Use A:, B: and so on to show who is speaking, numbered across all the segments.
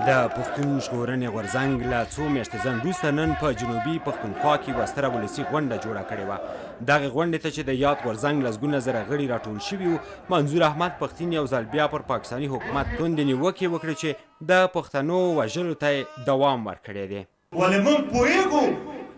A: د پښتون ژغورنې غورځنګ له څو میاشتې ځنډ وروسته نن په جنوبي پښتونخوا کې یوه ستره ولسي غونډه جوړه کړې وه. دغې غونډې ته چې د یاد غورځنګ لسګونه زره غړي راټول شوي وو، منظور احمد پښتین یو ځل بیا پر پاکستانی حکومت توندې نیوکې وکړې چې د پښتنو وژلو ته دوام ورکړی دی.
B: ولې موږ پوهېږو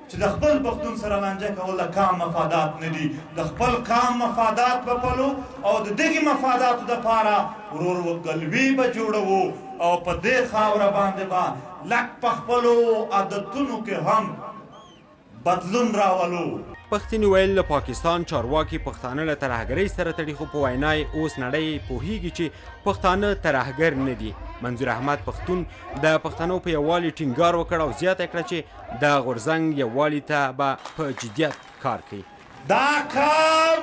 B: چې د خپل پښتون سره لانجه کول د قام مفادات نه دي، د خپل قام مفادات به پلو او د دغې مفاداتو دپاره ورورګلوي به جوړوو او په دې خاوره باندې به لږ په خپلو عادتونو کې هم بدلون راولو.
A: پښتین ویل له پاکستان چارواکي پښتانه له ترهګرۍ سره تړي، خو په وینا یې اوس نړۍ پوهیږي چې پښتانه ترهګر نه دي. منظور احمد پښتون د پښتنو په یووالي ټینګار وکړ او زیاته کړه چې د غورځنګ یووالي ته به په جدیت کار کوي.
B: دا قام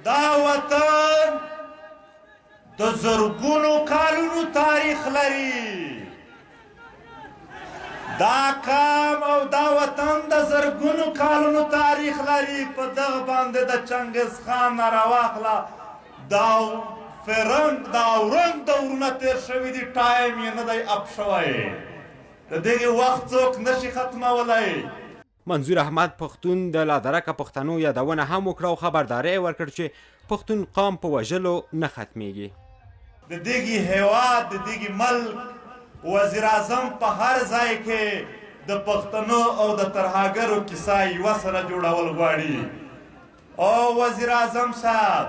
B: دا وطن د زرګونو کالونو تاریخ لري. دا قام او دا وطن د زرګونو کالونو تاریخ لري. په دغه باندې د چنګیز خان نه راواخله دا فرنګ دا اورنګ دورونه تېر شوي دي، ټایم یې نه دی اپ شوی. د دغې وخت څوک نشي ختمولی.
A: منظور احمد پښتون د لادرکه پښتنو یادونه هم وکړه او خبرداری یې ورکړ چې پښتون قام په وژلو نه ختمیږي.
B: د دغې هیواد د دغې ملک وزیر اعظم په هر ځای کې د پښتنو او د ترهګرو کیسه یوه سره جوړول غواړي. او وزیر اعظم صاحب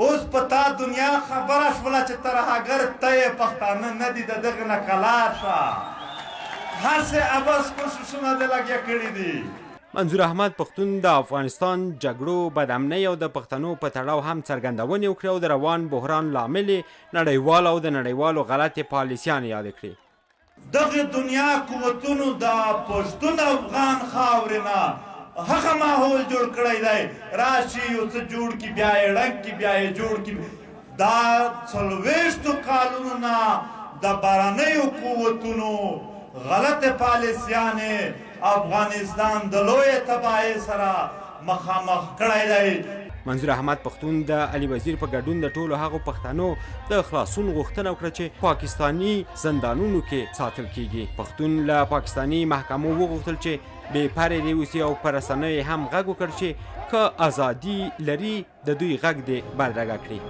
B: اوس په تا دنیا خبره شوله چې ترهګر ته یې پښتانه نه دي، د دغې نه کلار شه. هسې عبس کوششونه دې لګیا کړي دي.
A: منظور احمد پښتون د افغانستان جګړو، بدامنۍ او د پښتنو په تړاو هم څرګندونې وکړې او د روان بحران لامل نړیوال او د نړیوالو غلطې پالیسیانې یادې کړې.
B: دغې دنیا قوتونو د پښتون افغان خاورې نه هغه ماحول جوړ کړی دی، راشي یو څه جوړ کړي، بیا یې ړنګ کړي، بیا یې جوړ کړي. دا 40 کالونو نه د بهرنیو قوتونو غلطې پالیسیانې افغانستان د لویې تباهۍ سره مخامخ کړی دی.
A: منظور احمد پښتون د علي وزیر په ګډون د ټولو هغو پښتنو د خلاصون غوښتنه وکړه چې پاکستانی زندانونو کې ساتل کیږي. پښتون له پاکستانی محکمو وغوښتل چې بې پرې دې اوسي او په رسنیو هم غږ وکړ چې که ازادي لري د دوی غږ دې بدرګه کړي.